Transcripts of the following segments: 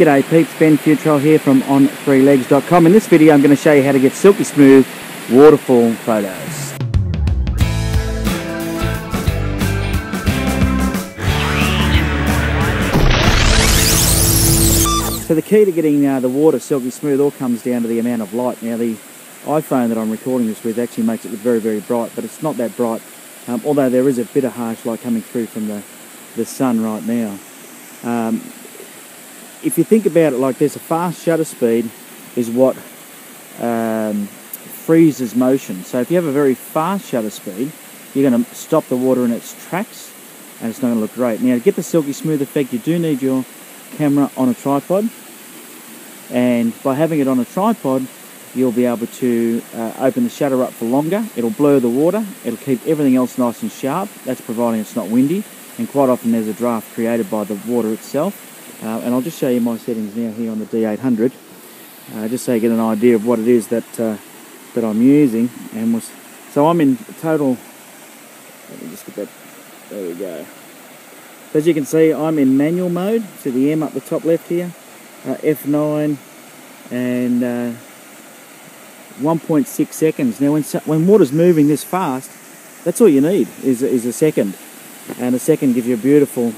G'day peeps, Ben Fewtrell here from on3legs.com. In this video I'm going to show you how to get silky smooth waterfall photos. So the key to getting the water silky smooth all comes down to the amount of light. Now the iPhone that I'm recording this with actually makes it look very, very bright, but it's not that bright, although there is a bit of harsh light coming through from the sun right now. If you think about it like this, a fast shutter speed is what freezes motion. So if you have a very fast shutter speed, you're going to stop the water in its tracks and it's not going to look great. Now to get the silky smooth effect, you do need your camera on a tripod, and by having it on a tripod you'll be able to open the shutter up for longer. It'll blur the water, it'll keep everything else nice and sharp. That's providing it's not windy, and quite often there's a draft created by the water itself. And I'll just show you my settings now here on the D800, just so you get an idea of what it is that that I'm using. And so I'm in total. Let me just get that. There we go. So as you can see, I'm in manual mode. So the M up the top left here, F9, and 1.6 seconds. Now when water's moving this fast, that's all you need is a second, and a second gives you a beautiful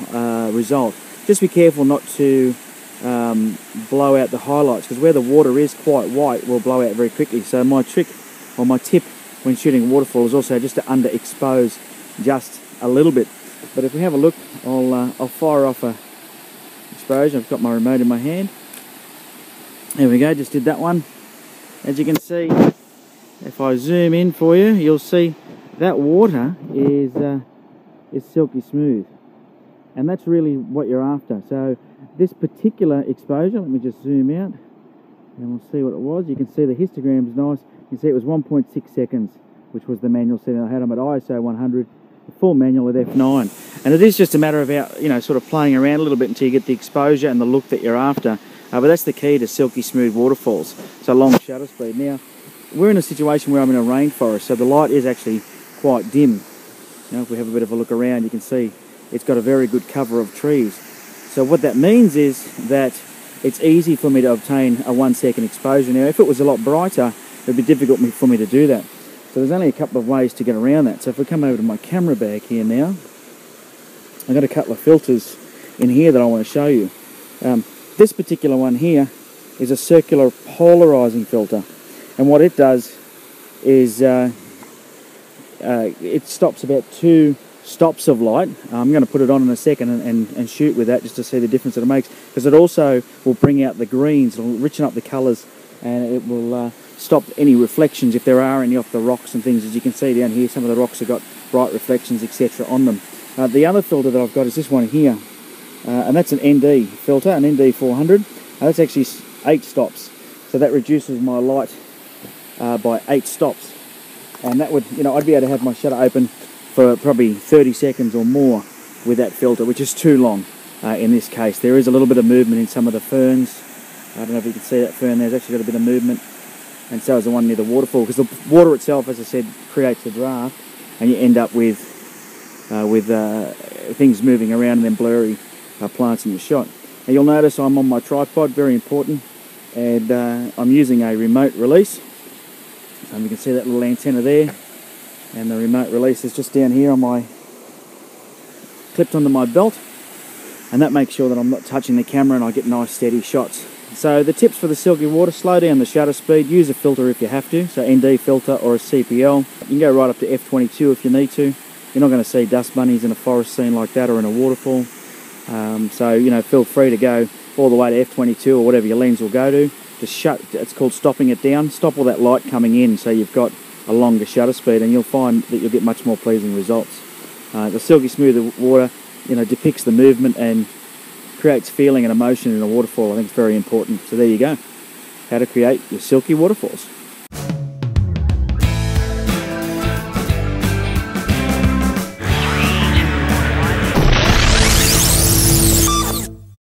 result. Just be careful not to blow out the highlights, because where the water is quite white will blow out very quickly. So my trick, or my tip when shooting a waterfall, is also just to underexpose just a little bit. But if we have a look, I'll fire off a exposure. I've got my remote in my hand. There we go, just did that one. As you can see, if I zoom in for you, you'll see that water is silky smooth. And that's really what you're after. So this particular exposure, let me just zoom out and we'll see what it was. You can see the histogram is nice. You can see it was 1.6 seconds, which was the manual setting. I had them at ISO 100, the full manual at F9. And it is just a matter of, sort of playing around a little bit until you get the exposure and the look that you're after. But that's the key to silky smooth waterfalls. So long shutter speed. Now, we're in a situation where I'm in a rainforest, so the light is actually quite dim. If we have a bit of a look around, you can see it's got a very good cover of trees. So what that means is that it's easy for me to obtain a 1 second exposure. Now if it was a lot brighter, it would be difficult for me to do that. So there's only a couple of ways to get around that. So if we come over to my camera bag here now, I've got a couple of filters in here that I want to show you. This particular one here is a circular polarizing filter, and what it does is it stops about 2 stops of light. I'm going to put it on in a second and shoot with that just to see the difference that it makes, because it also will bring out the greens, it'll richen up the colours, and it will stop any reflections if there are any off the rocks and things. As you can see down here, some of the rocks have got bright reflections, etc. on them. The other filter that I've got is this one here, and that's an ND filter, an ND 400. That's actually 8 stops, so that reduces my light by 8 stops, and that would, I'd be able to have my shutter open for probably 30 seconds or more with that filter, which is too long in this case. There is a little bit of movement in some of the ferns. I don't know if you can see that fern there's actually got a bit of movement, and so is the one near the waterfall, because the water itself, as I said, creates the draft, and you end up with things moving around and then blurry plants in your shot. Now you'll notice I'm on my tripod, very important, and I'm using a remote release. So you can see that little antenna there, and the remote release is just down here on clipped onto my belt, and that makes sure that I'm not touching the camera and I get nice steady shots. So the tips for the silky water: slow down the shutter speed, use a filter if you have to, so ND filter or a CPL. You can go right up to F22 if you need to. You're not going to see dust bunnies in a forest scene like that or in a waterfall. So feel free to go all the way to F22 or whatever your lens will go to. Just it's called stopping it down. Stop all that light coming in, so you've got a longer shutter speed, and you'll find that you'll get much more pleasing results. The silky smooth water, depicts the movement and creates feeling and emotion in a waterfall. I think it's very important. So there you go, how to create your silky waterfalls.